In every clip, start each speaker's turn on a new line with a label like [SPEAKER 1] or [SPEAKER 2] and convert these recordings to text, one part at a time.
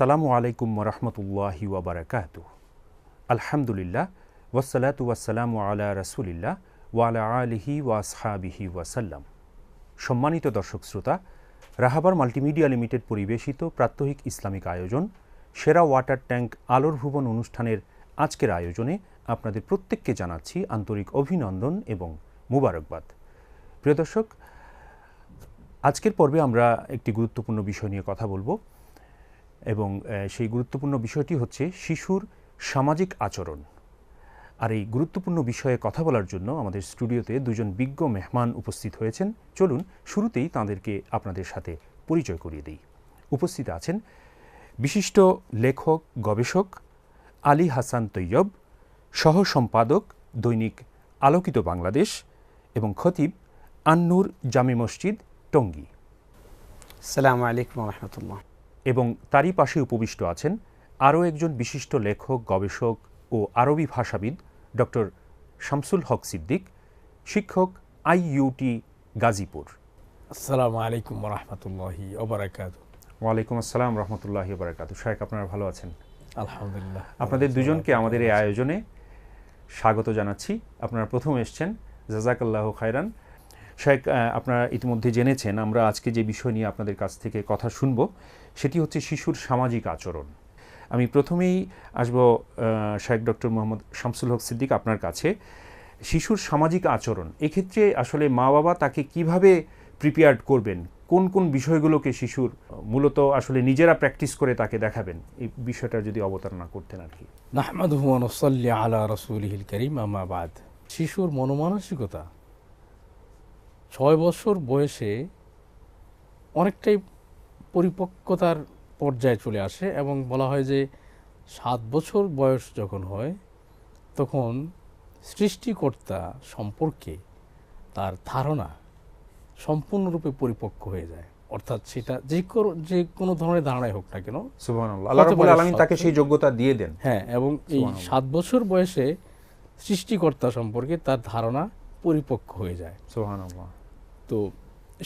[SPEAKER 1] আসসালামু আলাইকুম ওরহমতুল্লাহি ওয়াবারাকাতুহ। আলহামদুলিল্লাহ ওয়াসসালাতু ওয়াসসালামু আলা রাসূলিল্লাহ ওয়া আলা আলিহি ওয়া আসহাবিহি ওয়াসাল্লাম। সম্মানিত দর্শক শ্রোতা, রাহাবার মাল্টিমিডিয়া লিমিটেড পরিবেশিত প্রাত্যহিক ইসলামিক আয়োজন সেরা ওয়াটার ট্যাঙ্ক আলোর ভুবন অনুষ্ঠানের আজকের আয়োজনে আপনাদের প্রত্যেককে জানাচ্ছি আন্তরিক অভিনন্দন এবং মুবারকবাদ। প্রিয় দর্শক, আজকের পর্বে আমরা একটি গুরুত্বপূর্ণ বিষয় নিয়ে কথা বলবো এবং সেই গুরুত্বপূর্ণ বিষয়টি হচ্ছে শিশুর সামাজিক আচরণ। আর এই গুরুত্বপূর্ণ বিষয়ে কথা বলার জন্য আমাদের স্টুডিওতে দুজন বিজ্ঞ মেহমান উপস্থিত হয়েছেন। চলুন শুরুতেই তাঁদেরকে আপনাদের সাথে পরিচয় করিয়ে দিই। উপস্থিত আছেন বিশিষ্ট লেখক গবেষক আলী হাসান তৈয়ব, সহ সম্পাদক দৈনিক আলোকিত বাংলাদেশ এবং খতিব আন-নূর জামে মসজিদ টঙ্গী।
[SPEAKER 2] আসসালামু আলাইকুম ওয়া রাহমাতুল্লাহ।
[SPEAKER 1] এবং তারই পাশে উপবিষ্ট আছেন আরও একজন বিশিষ্ট লেখক গবেষক ও আরবি ভাষাবিদ ডক্টর শামসুল হক সিদ্দিক, শিক্ষক IUT গাজীপুর।
[SPEAKER 3] আসসালামু আলাইকুম ওয়া রাহমাতুল্লাহি ওয়া বারাকাতুহু।
[SPEAKER 1] ওয়ালাইকুম আসসালাম রহমতুল্লাহি ওয়া বারাকাতুহু। শায়েখ, আপনারা ভালো আছেন?
[SPEAKER 3] আলহামদুলিল্লাহ।
[SPEAKER 1] আপনাদের দুজনকে আমাদের এই আয়োজনে স্বাগত জানাচ্ছি। আপনারা প্রথম এসছেন, জাযাকাল্লাহু খায়রান। শায়েখ, আপনারা ইতিমধ্যে জেনেছেন আমরা আজকে যে বিষয় নিয়ে আপনাদের কাছ থেকে কথা শুনব সেটি হচ্ছে শিশুর সামাজিক আচরণ। আমি প্রথমেই আসব শায়েখ ডক্টর মোহাম্মদ শামসুল হক সিদ্দিক, আপনার কাছে। শিশুর সামাজিক আচরণ, এক্ষেত্রে আসলে মা বাবা তাকে কিভাবে প্রিপেয়ার্ড করবেন, কোন কোন বিষয়গুলোকে শিশুর মূলত আসলে নিজেরা প্র্যাকটিস করে তাকে দেখাবেন, এই বিষয়টা যদি অবতারণা করতেন আর কি।
[SPEAKER 3] নাহমাদুহু ওয়া নুসাল্লি আলা রাসূলিহিল কারীম, আম্মা বাদ। শিশুর মনোমানসিকতা 6 বছর বয়সে অনেকটাই পরিপক্কতার পর্যায়ে চলে আসে এবং বলা হয় যে 7 বছর বয়স যখন হয় তখন সৃষ্টিকর্তা সম্পর্কে তার ধারণা সম্পূর্ণরূপে পরিপক্ক হয়ে যায়। অর্থাৎ সেটা যে কোনো ধরনের ধারণাই হোক না কেন,
[SPEAKER 1] সুবহানাল্লাহ, আল্লাহ রাব্বুল আলামিন তাকে সেই যোগ্যতা দিয়ে দেন।
[SPEAKER 3] হ্যাঁ, এবং এই 7 বছর বয়সে সৃষ্টিকর্তা সম্পর্কে তার ধারণা পরিপক্ক হয়ে যায়।
[SPEAKER 1] সুবহানাল্লাহ।
[SPEAKER 3] তো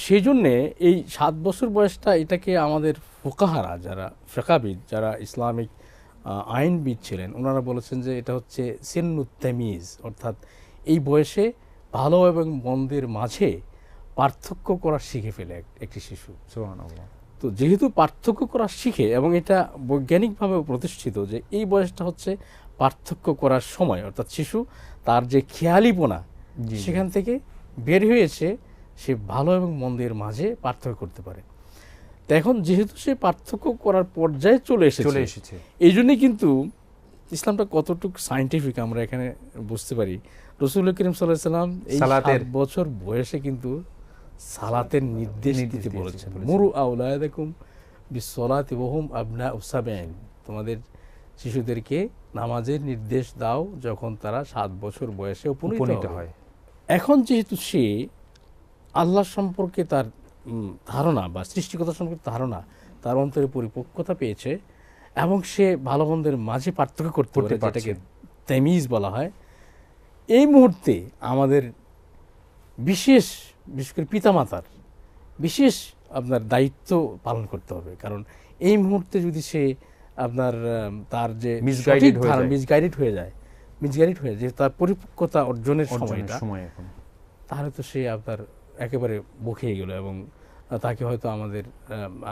[SPEAKER 3] সেই জন্যে এই 7 বছর বয়সটা, এটাকে আমাদের ফুকাহারা, যারা ফিকহবিদ, যারা ইসলামিক আইনবিদ ছিলেন, ওনারা বলেছেন যে এটা হচ্ছে সিন্নুত তামিজ। অর্থাৎ এই বয়সে ভালো এবং মন্দের মাঝে পার্থক্য করা শিখে ফেলে একটি শিশু।
[SPEAKER 1] সুবহানাল্লাহ।
[SPEAKER 3] তো যেহেতু পার্থক্য করা শিখে এবং এটা বৈজ্ঞানিকভাবে প্রতিষ্ঠিত যে এই বয়সটা হচ্ছে পার্থক্য করার সময়, অর্থাৎ শিশু তার যে খেয়ালিপনা সেখান থেকে বের হয়েছে, সে ভালো এবং মন্দের মাঝে পার্থক্য করতে পারে। তো এখন যেহেতু সে পার্থক্য করার পর্যায়ে চলে এসেছে, এই জন্যই কিন্তু ইসলামটা কতটুকু সায়েন্টিফিক আমরা এখানে বুঝতে পারি। রাসূল করিম সাল্লাল্লাহু আলাইহি ওয়াসাল্লাম এই 7 বছর বয়সে কিন্তু সালাতের নির্দেশ দিতে বলেছেন। মুরু আওলাদাকুম বিসসালাতি ওয়া হুম আবনাউ সাবঈন, তোমাদের শিশুদেরকে নামাজের নির্দেশ দাও যখন তারা 7 বছর বয়সে উপনীত হয়। এখন যেহেতু সে আল্লাহ সম্পর্কে তার ধারণা বা সৃষ্টিকর্তা সম্পর্কে ধারণা তার অন্তরে পরিপক্কতা পেয়েছে এবং সে ভালো মন্দের মাঝে পার্থক্য করতে পারে, যেটাকে তামিজ বলা হয়। এই মুহূর্তে আমাদের বিশেষ করে পিতামাতার বিশেষ আপনার দায়িত্ব পালন করতে হবে। কারণ এই মুহূর্তে যদি সে আপনার তার যে মিসগাইডেড হয়ে যায়, যে তার পরিপক্কতা অর্জনের সময়টা, তাহলে তো সে আপনার একেবারে বখিয়ে গেল এবং তাকে হয়তো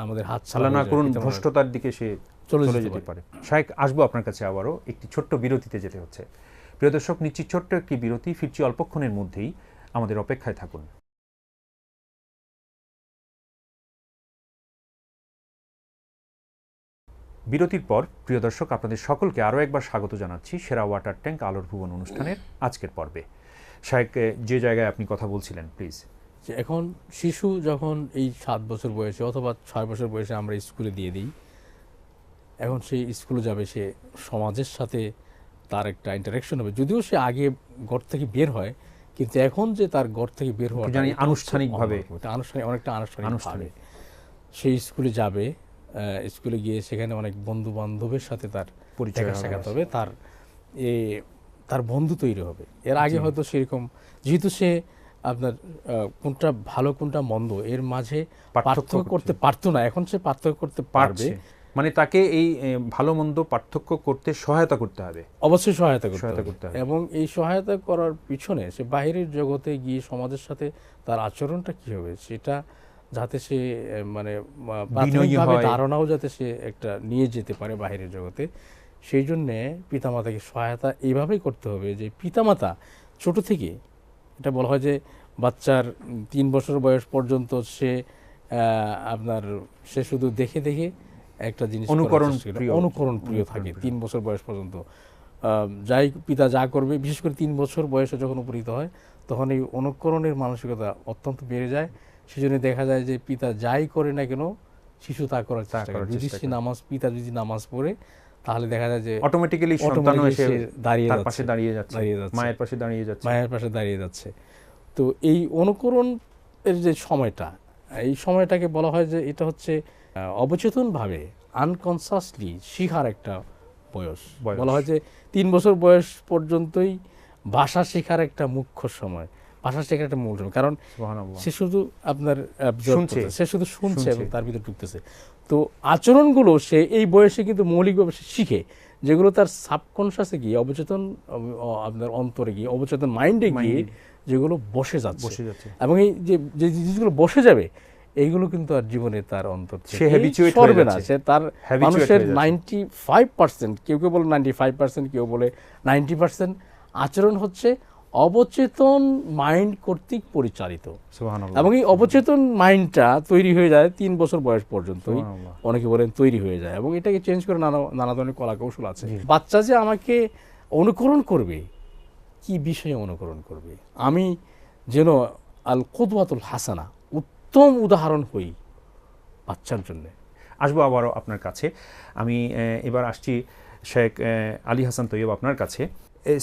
[SPEAKER 3] আমাদের হাত ছাড়া না করুন,
[SPEAKER 1] ভ্রষ্টতার দিকে সে চলে যেতে পারে। শায়েখ, আসবো আপনার কাছে আবারও। একটি ছোট্ট বিরতিতে যেতে হচ্ছে। প্রিয় দর্শক, নিশ্চিত ছোট্ট একটি বিরতি, ফিরছি অল্পক্ষণের মধ্যেই, আমাদের অপেক্ষায় থাকুন। বিরতির পর প্রিয় দর্শক, আপনাদের সকলকে আরও একবার স্বাগত জানাচ্ছি সেরা ওয়াটার ট্যাঙ্ক আলোর ভুবন অনুষ্ঠানের আজকের পর্বে। শায়েখ, যে জায়গায় আপনি কথা বলছিলেন, প্লিজ।
[SPEAKER 3] এখন শিশু যখন এই 7 বছর বয়সে অথবা 6 বছর বয়সে আমরা স্কুলে দিয়ে দিই, এখন সে স্কুলে যাবে, সে সমাজের সাথে তার একটা ইন্টারাকশন হবে। যদিও সে আগে ঘর থেকে বের হয়, কিন্তু এখন যে তার ঘর থেকে বের হওয়া
[SPEAKER 1] আনুষ্ঠানিকভাবে
[SPEAKER 3] অনেকটা আনুষ্ঠানিক সেই স্কুলে যাবে। স্কুলে গিয়ে সেখানে অনেক বন্ধু বান্ধবের সাথে তার পরিচয় সাক্ষাৎ হবে, তার বন্ধু তৈরি হবে। এর আগে হয়তো সেরকম, যেহেতু সে আপনার কোনটা ভালো কোনটা মন্দ এর মাঝে পার্থক্য করতে পারতো না, এখন সে পার্থক্য করতে পারবে।
[SPEAKER 1] মানে তাকে এই ভালো মন্দ পার্থক্য করতে সহায়তা করতে হবে,
[SPEAKER 3] অবশ্যই সহায়তা করতে
[SPEAKER 1] করতে হবে।
[SPEAKER 3] এবং এই সহায়তা করার পিছনে সে বাহিরের জগতে গিয়ে সমাজের সাথে তার আচরণটা কি হবে সেটা যাতে সে মানে প্রাথমিকভাবে ধারণাও যাতে সে একটা নিয়ে যেতে পারে বাহিরের জগতে, সেই জন্যে পিতামাতাকে সহায়তা এইভাবেই করতে হবে যে পিতামাতা ছোট থেকে, এটা বলা হয় যে বাচ্চার 3 বছর বয়স পর্যন্ত সে সে শুধু দেখে দেখে একটা জিনিস অনুকরণ প্রিয় থাকে 3 বছর বয়স পর্যন্ত। যাই পিতা যা করবে, বিশেষ করে 3 বছর বয়সে যখন উপনীত হয় তখন এই অনুকরণের মানসিকতা অত্যন্ত বেড়ে যায়। সেজন্য দেখা যায় যে পিতা যাই করে না কেন শিশু তা করার চেষ্টা করে। যদি সে পিতা যদি নামাজ পড়ে তাহলে দেখা যায় যে
[SPEAKER 1] অটোমেটিক্যালি সন্তানও এসে তার পাশে দাঁড়িয়ে যাচ্ছে, মায়ের পাশে দাঁড়িয়ে যাচ্ছে।
[SPEAKER 3] তো এই অনুকরণের যে সময়টা, এই সময়টাকে বলা হয় যে এটা হচ্ছে অবচেতনভাবে আনকনসাসলি শিখার একটা বয়স। বলা হয় যে 3 বছর বয়স পর্যন্তই ভাষা শেখার একটা মুখ্য সময়, ভাষা শেখার একটা মূল সময়। কারণ সে শুধু সে শুধু শুনছে এবং তার ভিতরে ঢুকতেছে। তো আচরণগুলো সে এই বয়সে কিন্তু মৌলিকভাবে শিখে, যেগুলো তার সাবকনশাসে গিয়ে, অবচেতন অন্তরে গিয়ে, অবচেতন মাইন্ডে গিয়ে যেগুলো বসে যাচ্ছে এবং এই যে জিনিসগুলো বসে যাবে এইগুলো কিন্তু আর জীবনে তার অন্তর থেকে সরবে না। সে তার মানুষের 95%, কেউ বলে 95%, কেউ বলে 90% আচরণ হচ্ছে অবচেতন মাইন্ড কর্তৃক পরিচালিত। এবং এই অবচেতন মাইন্ডটা তৈরি হয়ে যায় 3 বছর বয়স পর্যন্তই, অনেকে বলেন তৈরি হয়ে যায়। এবং এটাকে চেঞ্জ করে নানা ধরনের কলা কৌশল আছে। বাচ্চা যে আমাকে অনুকরণ করবে, কি বিষয়ে অনুকরণ করবে, আমি যেন আল কুদওয়াতুল হাসানা, উত্তম উদাহরণ হই বাচ্চার জন্য।
[SPEAKER 1] আসবো আবারও আপনার কাছে। আমি এবার আসছি শেখ আলী হাসান তৈয়ব আপনার কাছে।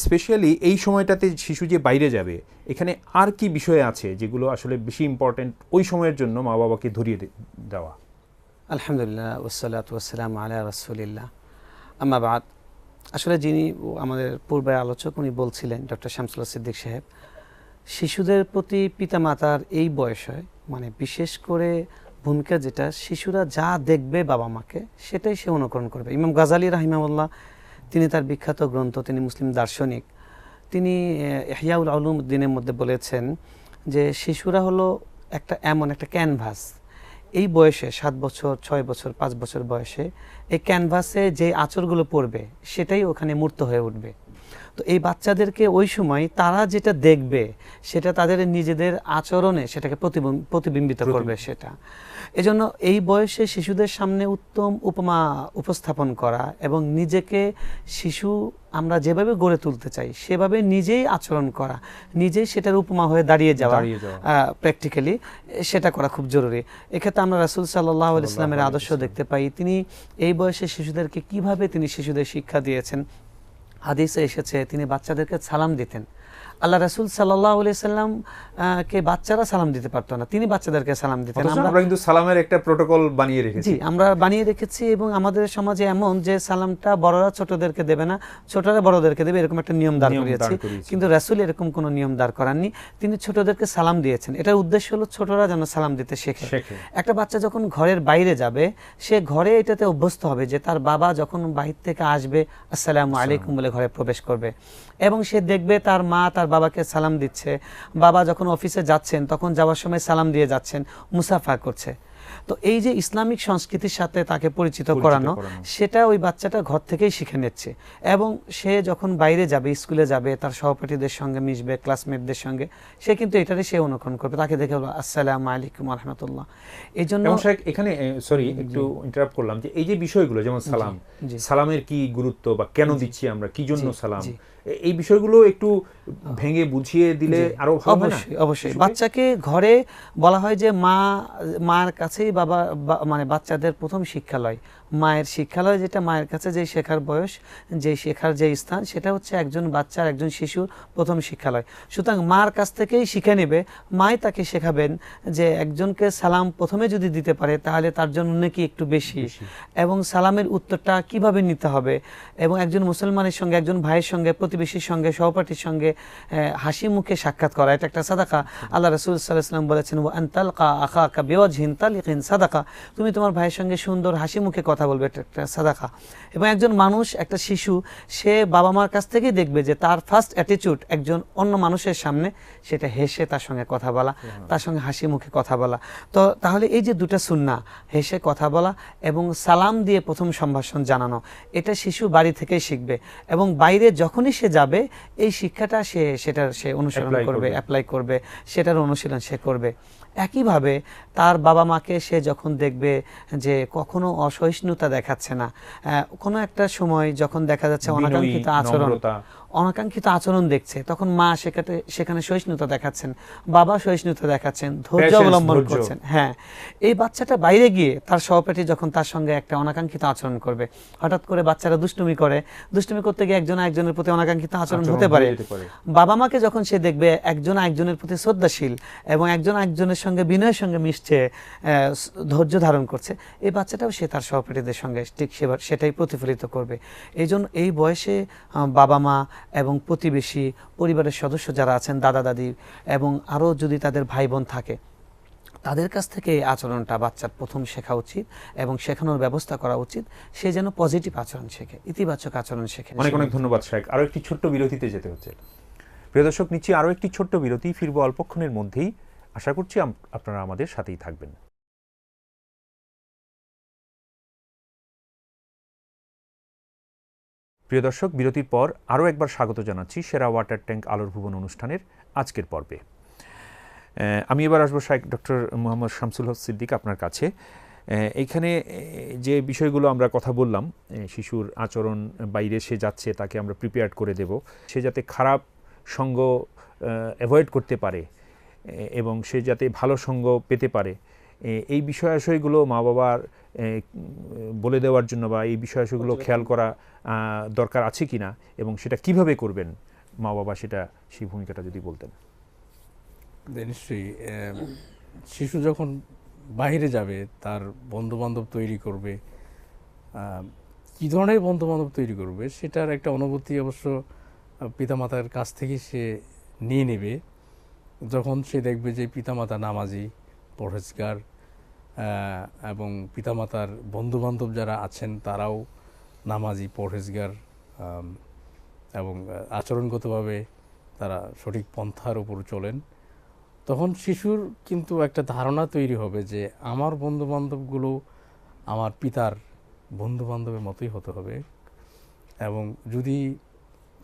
[SPEAKER 1] স্পেশালি এই সময়টাতে শিশু যে বাইরে যাবে, এখানে আর কি বিষয় আছে যেগুলো আসলে বেশি ইম্পর্টেন্ট ওই সময়ের জন্য মা বাবাকে ধরিয়ে দেওয়া?
[SPEAKER 2] আলহামদুলিল্লাহ ওয়াসসালাতু ওয়াসসালামু আলা রাসূলিল্লাহ, আম্মা বাদ। আসলে যিনি আমাদের পূর্বের আলোচক উনি বলছিলেন, ডক্টর শামসুল সিদ্দিক সাহেব, শিশুদের প্রতি পিতামাতার এই বয়সে মানে বিশেষ করে ভূমিকা যেটা, শিশুরা যা দেখবে বাবা মাকে সেটাই সে অনুকরণ করবে। ইমাম গাজালি রাহিমাহুল্লাহ তিনি তার বিখ্যাত গ্রন্থ, তিনি মুসলিম দার্শনিক, তিনি ইহইয়াউল উলুমউদ্দিনের মধ্যে বলেছেন যে শিশুরা হলো এমন একটা ক্যানভাস, এই বয়সে 7 বছর 6 বছর 5 বছর বয়সে এই ক্যানভাসে যে আচরগুলো পড়বে সেটাই ওখানে মূর্ত হয়ে উঠবে। তো এই বাচ্চাদেরকে ওই সময় তারা যেটা দেখবে সেটা তাদের নিজেদের আচরণে সেটাকে প্রতিবিম্বিত করবে। সেটা এজন্য এই বয়সে শিশুদের সামনে উত্তম উপমা উপস্থাপন করা এবং নিজেকে শিশু আমরা যেভাবে গড়ে তুলতে চাই সেভাবে নিজেই আচরণ করা, নিজেই সেটার উপমা হয়ে দাঁড়িয়ে যাওয়া প্র্যাকটিক্যালি, সেটা করা খুব জরুরি। এক্ষেত্রে আমরা রাসূল সাল্লাল্লাহু আলাইহি ওয়াসাল্লামের আদর্শ দেখতে পাই। তিনি এই বয়সে শিশুদেরকে কিভাবে তিনি শিশুদের শিক্ষা দিয়েছেন। হাদিসে এসেছে তিনি বাচ্চাদেরকে সালাম দিতেন। আল্লাহ রাসূল সাল্লাল্লাহু আলাইহি ওয়াসাল্লাম কে বাচ্চারা সালাম দিতে পারতো না, তিনি বাচ্চাদেরকে সালাম দিতেন।
[SPEAKER 1] আমরা কিন্তু সালামের একটা প্রোটোকল বানিয়ে রেখেছি।
[SPEAKER 2] জি, আমরা বানিয়ে রেখেছি এবং আমাদের সমাজে এমন যে সালামটা বড়রা ছোটদেরকে দেবে না, ছোটরা বড়দেরকে দেবে, এরকম একটা নিয়ম দাঁড় করিয়েছি। কিন্তু রাসূল এরকম কোনো নিয়ম দাঁড় করাননি, তিনি ছোটদেরকে সালাম দিয়েছেন। এটার উদ্দেশ্য হলো ছোটরা যেন সালাম দিতে শেখে। একটা বাচ্চা যখন ঘরের বাইরে যাবে সে ঘরে এটাতে অভ্যস্ত হবে যে তার বাবা যখন বাহির থেকে আসবে আসসালামু আলাইকুম বলে ঘরে প্রবেশ করবে এবং সে দেখবে তার মা তার বাবাকে সালাম দিচ্ছে। বাবা যখন অফিসে যাচ্ছেন তখন যাওয়ার সময় সালাম দিয়ে যাচ্ছেন, মুসাফা করছে। তো এই যে ইসলামিক সংস্কৃতির সাথে তাকে পরিচিত করানো, সেটা ওই বাচ্চাটা ঘর থেকেই শিখে নিচ্ছে এবং সে যখন বাইরে যাবে, স্কুলে যাবে, তার সহপাঠীদের সঙ্গে মিশবে, ক্লাসমেটদের সঙ্গে, সে কিন্তু এটারই সে অনুকরণ করবে। তাকে দেখে বলবে আসসালামু আলাইকুম ওয়া রাহমাতুল্লাহ। এই জন্য
[SPEAKER 1] এখানে সরি একটু ইন্টারাপ্ট করলাম, যে এই যে বিষয়গুলো যেমন সালাম, সালামের কি গুরুত্ব বা কেন দিচ্ছি আমরা, কি জন্য সালাম, এই বিষয়গুলো একটু ভেঙে বুঝিয়ে দিলে আরো ভালো হয় না?
[SPEAKER 2] অবশ্যই বাচ্চাকে ঘরে বলা হয় যে মার কাছেই বাবা মানে বাচ্চাদের প্রথম শিক্ষালয়, মায়ের শিক্ষালয়, যেটা মায়ের কাছে যে শেখার বয়স, যে শেখার যে স্থান, সেটা হচ্ছে একজন বাচ্চার, একজন শিশুর প্রথম শিক্ষালয়। সুতরাং মার কাছ থেকেই শিখে নেবে, মাই তাকে শেখাবেন যে একজনকে সালাম প্রথমে যদি দিতে পারে তাহলে তার জন্য নাকি একটু বেশি, এবং সালামের উত্তরটা কিভাবে নিতে হবে, এবং একজন মুসলমানের সঙ্গে, একজন ভাইয়ের সঙ্গে, প্রতিবেশীর সঙ্গে, সহপাঠীর সঙ্গে হাসি মুখে সাক্ষাৎ করা, এটা একটা সাদাকা। আল্লাহ রাসূল সাল্লাল্লাহু আলাইহি ওয়াসাল্লাম বলেছেন ওয়া আনতালকা আখাকা বিওয়াজহিন তালিকিন সাদাকা, তুমি তোমার ভাইয়ের সঙ্গে সুন্দর হাসি মুখে কথা কথা বলবে, এটা একটা সাদাকা। এবং একজন মানুষ, একটা শিশু, সে বাবা মার কাছ থেকেই দেখবে যে তার ফার্স্ট অ্যাটিটিউড একজন অন্য মানুষের সামনে সেটা হেসে তার সঙ্গে কথা বলা, তার সঙ্গে হাসি মুখে কথা বলা। তো তাহলে এই যে দুটা সুন্নাহ, হেসে কথা বলা এবং সালাম দিয়ে প্রথম সম্ভাষণ জানানো, এটা শিশু বাড়ি থেকেই শিখবে এবং বাইরে যখনই সে যাবে এই শিক্ষাটা সে অনুসরণ করবে, অ্যাপ্লাই করবে, সেটার অনুশীলন সে করবে। একইভাবে তার বাবা মাকে সে যখন দেখবে যে কখনো অসহিষ্ণুতা দেখাচ্ছে না, কোনো একটা সময় যখন দেখা যাচ্ছে অনাকাঙ্ক্ষিত আচরণ দেখছে, তখন মা সেখানে সহিষ্ণুতা দেখাচ্ছেন, বাবা সহিষ্ণুতা দেখাচ্ছেন, ধৈর্য অবলম্বন করছেন। হ্যাঁ, এই বাচ্চাটা বাইরে গিয়ে তার সহপাঠী যখন তার সঙ্গে একটা অনাকাঙ্ক্ষিত আচরণ করবে, হঠাৎ করে বাচ্চারা দুষ্টুমি করতে গিয়ে একজন আরেকজনের প্রতি অনাকাঙ্ক্ষিত আচরণ হতে পারে। বাবা মাকে যখন সে দেখবে একজন আরেকজনের প্রতি শ্রদ্ধাশীল এবং একজন আরেকজনের সঙ্গে বিনয়ের সঙ্গে মিশছে, ধৈর্য ধারণ করছে, এই বাচ্চাটাও সে তার সহপাঠীদের সঙ্গে ঠিক সেটাই প্রতিফলিত করবে। এই জন্য এই বয়সে বাবা মা এবং প্রতিবেশী, পরিবারের সদস্য যারা আছেন, দাদা দাদি এবং আরও যদি তাদের ভাই বোন থাকে, তাদের কাছ থেকে এই আচরণটা বাচ্চার প্রথম শেখা উচিত এবং শেখানোর ব্যবস্থা করা উচিত, সে যেন পজিটিভ আচরণ শেখে, ইতিবাচক আচরণ শেখে।
[SPEAKER 1] অনেক অনেক ধন্যবাদ শেখ। আরও একটি ছোট্ট বিরতিতে যেতে হচ্ছে। প্রিয় দর্শক, নিচ্ছি আরও একটি ছোট্ট বিরতি, ফিরবো অল্পক্ষণের মধ্যেই। আশা করছি আপনারা আমাদের সাথেই থাকবেন। প্রিয় দর্শক, বিরতির পর আরও একবার স্বাগত জানাচ্ছি সেরা ওয়াটার ট্যাঙ্ক আলোর ভুবন অনুষ্ঠানের আজকের পর্বে। আমি এবার আসবো শেখ ডক্টর মোহাম্মদ শামসুল হক সিদ্দিক আপনার কাছে। এইখানে যে বিষয়গুলো আমরা কথা বললাম, শিশুর আচরণ, বাইরে সে যাচ্ছে তাকে আমরা প্রিপেয়ার করে দেব, সে যাতে খারাপ সঙ্গ অ্যাভয়েড করতে পারে এবং সে যাতে ভালো সঙ্গ পেতে পারে, এই বিষয়াশয়গুলো মা বাবার বলে দেওয়ার জন্য বা এই বিষয়াশয়গুলো খেয়াল করা দরকার আছে কিনা এবং সেটা কিভাবে করবেন মা বাবা, সেই ভূমিকাটা যদি বলতেন।
[SPEAKER 3] নিশ্চয়ই, শিশু যখন বাইরে যাবে তার বন্ধু বান্ধব তৈরি করবে, কী ধরনের বন্ধু বান্ধব তৈরি করবে সেটার একটা অনুভূতি অবশ্য পিতামাতার কাছ থেকে সে নিয়ে নেবে। যখন সে দেখবে যে পিতামাতা নামাজি, পরহেজগার এবং পিতামাতার বন্ধুবান্ধব যারা আছেন তারাও নামাজি, পরহেজগার এবং আচরণগতভাবে তারা সঠিক পন্থার উপর চলেন, তখন শিশুর কিন্তু একটা ধারণা তৈরি হবে যে আমার বন্ধুবান্ধবগুলো আমার পিতার বন্ধুবান্ধবের মতোই হতে হবে। এবং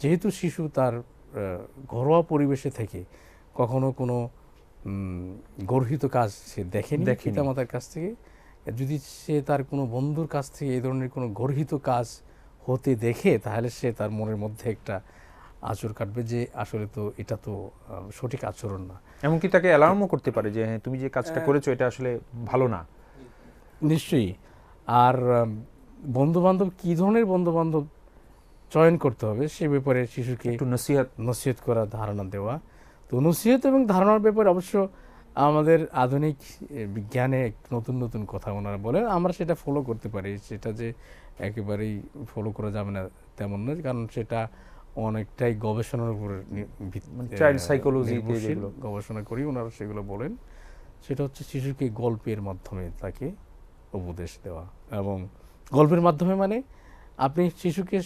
[SPEAKER 3] যেহেতু শিশু তার ঘরোয়া পরিবেশে থেকে কখনো কোনো গর্হিত কাজ সে দেখেনি পিতামাতার কাছ থেকে, যদি সে তার কোনো বন্ধুর কাছ থেকে এই ধরনের কোনো গর্হিত কাজ হতে দেখে, তাহলে সে তার মনের মধ্যে একটা আচর কাটবে যে আসলে তো এটা তো সঠিক আচরণ না।
[SPEAKER 1] এমনকি তাকে অ্যালার্মও করতে পারে যে হ্যাঁ, তুমি যে কাজটা করেছো এটা আসলে ভালো না।
[SPEAKER 3] নিশ্চয়ই। আর বন্ধুবান্ধব, কী ধরনের বন্ধুবান্ধব চয়ন করতে হবে সে ব্যাপারে শিশুকে একটু নসিহত করা, ধারণা দেওয়া। তো নসিহত এবং ধারণার ব্যাপারে অবশ্য আমাদের আধুনিক বিজ্ঞানে নতুন নতুন কথা ওনারা বলে, আমরা সেটা ফলো করতে পারি। সেটা যে একেবারেই ফলো করা যাবে না তেমন নয়, কারণ সেটা অনেকটাই গবেষণার উপরে
[SPEAKER 1] চাইল্ড সাইকোলজি
[SPEAKER 3] গবেষণা করি, ওনারা সেগুলো বলেন। সেটা হচ্ছে শিশুকে গল্পের মাধ্যমে তাকে উপদেশ দেওয়া। এবং গল্পের মাধ্যমে মানে আপনি শিশুকে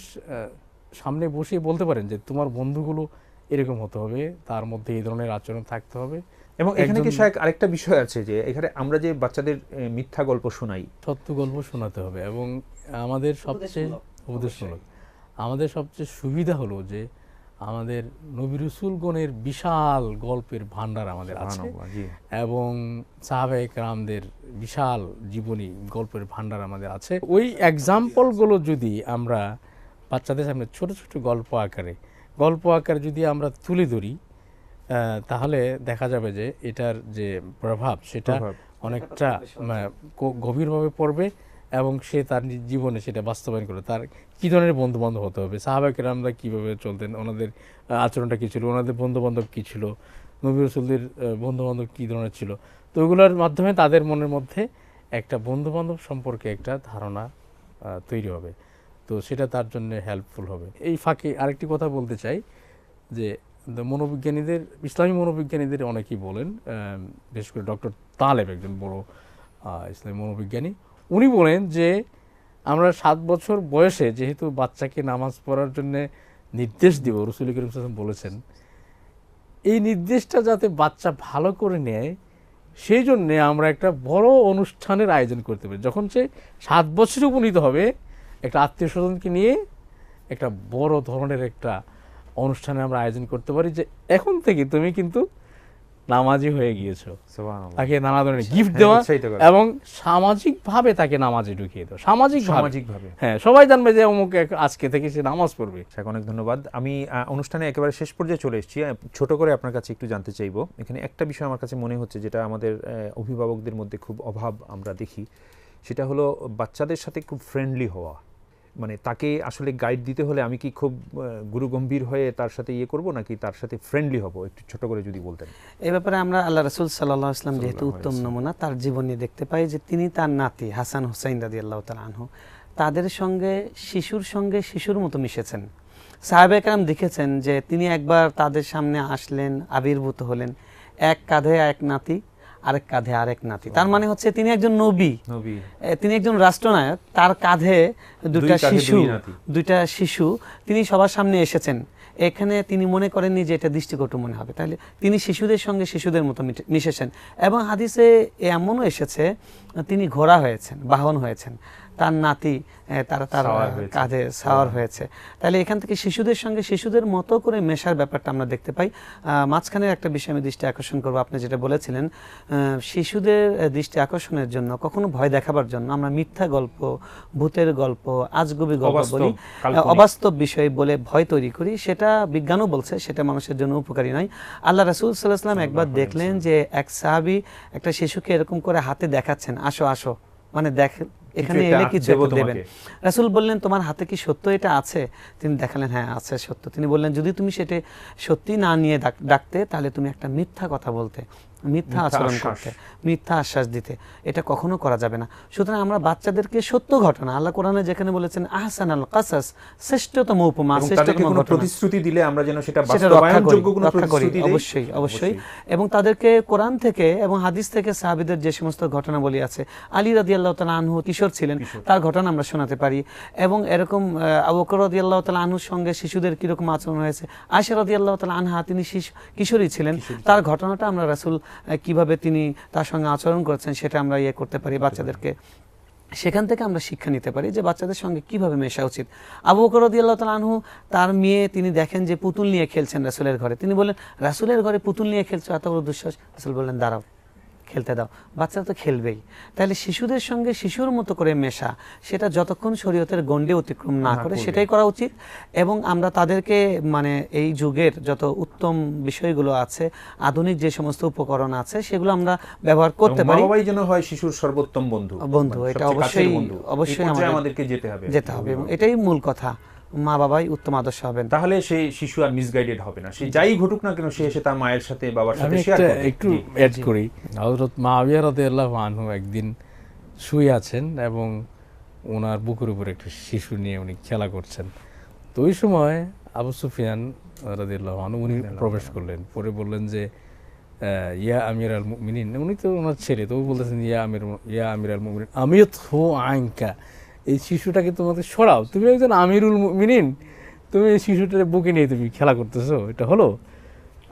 [SPEAKER 3] সামনে বসে বলতে পারেন যে তোমার বন্ধুগুলো এরকম হতে হবে, তার মধ্যে এই ধরনের আচরণ থাকতে হবে।
[SPEAKER 1] এবং এখানে কি শায়খ আরেকটা বিষয় আছে যে এখানে আমরা যে বাচ্চাদের মিথ্যা গল্প শোনাই,
[SPEAKER 3] সত্য গল্প শোনাতে হবে। এবং আমাদের সবচেয়ে উপদেশমূলক, আমাদের সবচেয়ে সুবিধা হলো যে আমাদের নবী রাসূলগণের বিশাল গল্পের ভান্ডার আমাদের আছে এবং সাহাবায়ে কেরামদের বিশাল জীবনী গল্পের ভান্ডার আমাদের আছে। ওই এক্সাম্পলগুলো যদি আমরা বাচ্চাদের সামনে ছোট ছোট গল্প আকারে যদি আমরা তুলে ধরি, তাহলে দেখা যাবে যে এটার যে প্রভাব সেটা অনেকটা গভীরভাবে পড়বে এবং সে তার জীবনে সেটা বাস্তবায়ন করে। তার কী ধরনের বন্ধুবান্ধব হতে হবে, সাহাবায়ে কেরামরা কীভাবে চলতেন, ওনাদের আচরণটা কী ছিল, ওনাদের বন্ধুবান্ধব কী ছিল, নবী রাসূলদের বন্ধুবান্ধব কী ধরনের ছিল, তো ওগুলোর মাধ্যমে তাদের মনের মধ্যে একটা বন্ধুবান্ধব সম্পর্কে একটা ধারণা তৈরি হবে। তো সেটা তার জন্য হেল্পফুল হবে। এই ফাঁকে আরেকটি কথা বলতে চাই যে মনোবিজ্ঞানীদের, ইসলামী মনোবিজ্ঞানীদের অনেকেই বলেন, বিশেষ করে ডক্টর তালেব একজন বড় ইসলামী মনোবিজ্ঞানী, উনি বলেন যে আমরা 7 বছর বয়সে যেহেতু বাচ্চাকে নামাজ পড়ার জন্য নির্দেশ দিব, রাসূল করিম সাল্লাল্লাহু আলাইহি ওয়াসাল্লাম বলেছেন, এই নির্দেশটা যাতে বাচ্চা ভালো করে নেয় সেই জন্যে আমরা একটা বড় অনুষ্ঠানের আয়োজন করতে পারি। যখন সে 7 বছরে উপনীত হবে, একটা আত্মীয় স্বজনকে নিয়ে একটা বড় ধরনের একটা অনুষ্ঠানে আমরা আয়োজন করতে পারি যে এখন থেকে তুমি কিন্তু নামাজি হয়ে গিয়েছো।
[SPEAKER 1] সুবহানাল্লাহ।
[SPEAKER 3] তাকে নানা ধরনের গিফট দেওয়া এবং সামাজিকভাবে তাকে নামাজে ঢুকিয়ে দেওয়া। সামাজিকভাবে হ্যাঁ, সবাই জানবে যে অমুক আজকে থেকে সে নামাজ পড়বে।
[SPEAKER 1] অনেক ধন্যবাদ। আমি অনুষ্ঠানে একেবারে শেষ পর্যায়ে চলে এসেছি। ছোট করে আপনার কাছে একটু জানতে চাইবো, এখানে একটা বিষয় আমার কাছে মনে হচ্ছে যেটা আমাদের অভিভাবকদের মধ্যে খুব অভাব আমরা দেখি, সেটা হলো বাচ্চাদের সাথে খুব ফ্রেন্ডলি হওয়া। মানে তাকে আসলে গাইড দিতে হলে আমি কি খুব গুরুগম্ভীর হয়ে তার সাথে করব, নাকি তার সাথে ফ্রেন্ডলি হব? একটু ছোট করে যদি বলতেন।
[SPEAKER 2] এই ব্যাপারে আমরা আল্লাহ রাসূল সাল্লাল্লাহু আলাইহি ওয়াসাল্লাম যেহেতু উত্তম নমুনা, তার জীবনী দেখতে পাই যে তিনি তার নাতি হাসান হুসাইন রাদিয়াল্লাহু তাআলা আনহু তাদের সঙ্গে শিশুর মতো মিশেছেন। সাহাবায়ে কেরাম দেখেছেন যে তিনি একবার তাদের সামনে আসলেন, আবির্ভূত হলেন, এক কাঁধে এক নাতি, আরেক কাঁধে আরেক নাতি। তার মানে হচ্ছে তিনি একজন নবী, তিনি একজন রাষ্ট্রনায়ক, তার কাঁধে দুইটা শিশু তিনি সবার সামনে এসেছেন। এখানে তিনি মনে করেননি যে এটা দৃষ্টিকটু মনে হবে, তাহলে তিনি শিশুদের সঙ্গে শিশুদের মতো মিশেছেন। এবং হাদিসে এমনও এসেছে তিনি ঘোড়া হয়েছেন, বাহন হয়েছেন, তার নাতি তার কাঁধে সাওয়ার হয়েছে। তাহলে এখান থেকে শিশুদের সঙ্গে শিশুদের মতো করে মেশার ব্যাপারটা আমরা দেখতে পাই। মাঝখানের একটা বিষয় আমি দৃষ্টি আকর্ষণ করবো, আপনি যেটা বলেছিলেন শিশুদের দৃষ্টি আকর্ষণের জন্য, কখনো ভয় দেখাবার জন্য আমরা মিথ্যা গল্প, ভূতের গল্প, আজগুবি গল্প বলি, অবাস্তব বিষয় বলে ভয় তৈরি করি। সেটা বিজ্ঞানও বলছে সেটা মানুষের জন্য উপকারী নয়। আল্লাহ রাসূল সাল্লাল্লাহু আলাইহি ওয়াসাল্লাম একবার দেখলেন যে এক সাহাবী একটা শিশুকে এরকম করে হাতে দেখাচ্ছেন, আসো আসো, মানে দেখ এখানে এলে কিছু দেবেন। রাসূল বললেন তোমার হাতে কি সত্য এটা আছে? তিনি দেখালেন হ্যাঁ আছে সত্য। তিনি বললেন যদি তুমি সেটা সত্যি না নিয়ে ডাকতে তাহলে তুমি একটা মিথ্যা কথা বলতে, মিথ্যা আচরণ করতে, মিথ্যা আশ্বাস দিতে, এটা কখনো করা যাবে না। সুতরাং আমরা বাচ্চাদেরকে সত্য ঘটনা, আল্লাহ কোরআনে যেখানে বলেছেন আহসানাল কাসাস, শ্রেষ্ঠতম উপমা, শ্রেষ্ঠতম
[SPEAKER 1] প্রতিশ্রুতি দিলে আমরা যেন সেটা বাস্তবায়নযোগ্য কোনো প্রতিশ্রুতি দেই,
[SPEAKER 2] অবশ্যই। এবং তাদেরকে কোরআন থেকে এবং হাদিস থেকে সাহাবীদের যে সমস্ত ঘটনাবলী আছে, আলী রাদিয়াল্লাহু তাআলা আনহু কিশোর ছিলেন, তার ঘটনা আমরা শোনাতে পারি। এবং এরকম আবু বকর রাদিয়াল্লাহু তাআলা আনহুর সঙ্গে শিশুদের কিরকম আচরণ হয়েছে, আয়েশা রাদিয়াল্লাহু তাআলা আনহা তিনি কিশোরী ছিলেন, তার ঘটনাটা আমরা রাসূল কিভাবে তিনি তার সঙ্গে আচরণ করেছেন সেটা আমরা করতে পারি বাচ্চাদেরকে। সেখান থেকে আমরা শিক্ষা নিতে পারি যে বাচ্চাদের সঙ্গে কিভাবে মেশা উচিত। আবু বকর রাদিয়াল্লাহু তাআলা আনহু তার মেয়ে তিনি দেখেন যে পুতুল নিয়ে খেলছেন রাসূলের ঘরে, তিনি বললেন রাসূলের ঘরে পুতুল নিয়ে খেলছো, এত বড় দুঃসাহস? রাসূল বললেন দাঁড়াও, খেলতে দাও, বাচ্চারা তো খেলবেই। তাহলে শিশুদের সঙ্গে শিশুর মতো করে মেশা, সেটা যতক্ষণ শরীয়তের গণ্ডি অতিক্রম না করে সেটাই করা উচিত। এবং আমরা তাদেরকে মানে এই যুগের যত উত্তম বিষয়গুলো আছে, আধুনিক যে সমস্ত উপকরণ আছে সেগুলো আমরা ব্যবহার করতে পারি।
[SPEAKER 1] বাবাই যেন হয় শিশুর সর্বোত্তম বন্ধু,
[SPEAKER 2] এটা অবশ্যই আমাদেরকে যেতে হবে এবং এটাই মূল কথা। মা বাবাই উত্তম আদর্শ হবেন,
[SPEAKER 1] তাহলে সেই শিশু আর মিসগাইডেড হবে না। সে যাই ঘটুক না কেন সে এসে তার মায়ের সাথে বাবার সাথে শেয়ার করবে।
[SPEAKER 3] একটু অ্যাড করি, হযরত মুআবিয়া রাদিয়াল্লাহু আনহু একদিন শুয়ে আছেন এবং ওনার বুকের উপর একটা শিশু নিয়ে উনি খেলা করছেন। তো ওই সময় আবু সুফিয়ান রাদিয়াল্লাহু আনহু উনি প্রবেশ করলেন, পরে বললেন যে ইয়া আমিরাল মুমিনিন, উনি তো ওনার ছেলে, তো বলতেছেন ইয়া আমিরাল মুমিনিন আমিতহু আনকা, এই শিশুটাকে তোমাকে সরাও, তুমি একজন আমিরুল মুমিনিন, তুমি এই শিশুটার বুকে নিয়ে তুমি খেলা করতেছো, এটা হলো?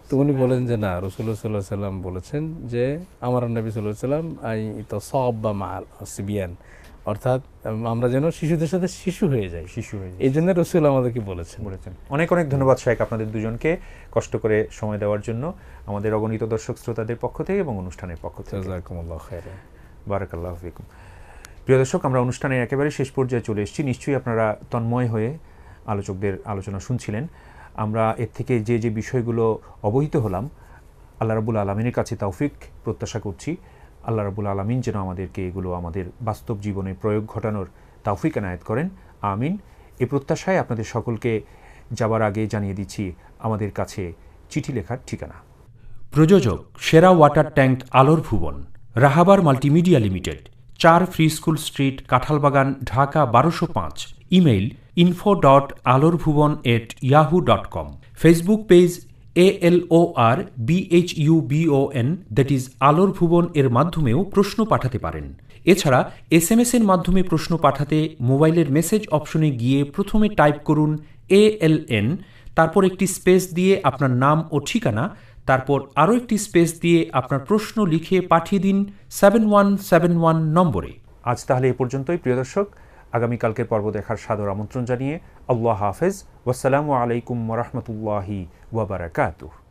[SPEAKER 3] তো উনি বলেন যে না, রাসূলুল্লাহ সাল্লাল্লাহু আলাইহি ওয়াসাল্লাম বলেছেন যে আমার নবী সাল্লাল্লাহু আলাইহি ওয়াসাল্লাম তাসাব্বা মা'আল আসবিয়ান, অর্থাৎ আমরা যেন শিশুদের সাথে শিশু হয়ে যাই, এই জন্য রাসূল আমাদেরকে বলেছেন।
[SPEAKER 1] অনেক অনেক ধন্যবাদ শাইখ আপনাদের দুজনকে কষ্ট করে সময় দেওয়ার জন্য, আমাদের অগণিত দর্শক শ্রোতাদের পক্ষ থেকে এবং অনুষ্ঠানের পক্ষ থেকে।
[SPEAKER 3] জাযাকুমুল্লাহু খাইরান,
[SPEAKER 1] বারাকাল্লাহু ফিকুম। প্রিয় দর্শক, আমরা অনুষ্ঠানের একেবারে শেষ পর্যায়ে চলে এসেছি। নিশ্চয়ই আপনারা তন্ময় হয়ে আলোচকদের আলোচনা শুনছিলেন। আমরা এর থেকে যে যে বিষয়গুলো অবহিত হলাম, আল্লাহ রাব্বুল আলামিনের কাছে তৌফিক প্রত্যাশা করছি। আল্লাহ রাব্বুল আলামিন যেন আমাদেরকে এগুলো আমাদের বাস্তব জীবনে প্রয়োগ ঘটানোর তৌফিক এনায়েত করেন, আমিন। এই প্রত্যাশায় আপনাদের সকলকে যাবার আগে জানিয়ে দিচ্ছি আমাদের কাছে চিঠি লেখার ঠিকানা।
[SPEAKER 4] প্রযোজক সেরা water tank Alor Bhuban, Rahabar multimedia limited, 4 free school street, Kathalbagan, Dhaka 1205। Email info.alorбhubon@yahoo.com। Facebook page ALORBHUBON, that is Alor Bhuban, এর মাধ্যমেও প্রশ্ন পাঠাতে পারেন। এছাড়া SMS এর মাধ্যমে প্রশ্ন পাঠাতে মোবাইলের মেসেজ অপশনে গিয়ে প্রথমে টাইপ করুন ALN, তারপর একটি স্পেস দিয়ে আপনার নাম ও ঠিকানা, তারপর আরও একটি স্পেস দিয়ে আপনার প্রশ্ন লিখে পাঠিয়ে দিন 7171 নম্বরে।
[SPEAKER 1] আজ তাহলে এ পর্যন্তই প্রিয় দর্শক, আগামীকালকের পর্ব দেখার সাদর আমন্ত্রণ জানিয়ে আল্লাহ হাফেজ, ওয়াসসালামু আলাইকুম ওয়া রাহমাতুল্লাহি ওয়া বারাকাতুহু।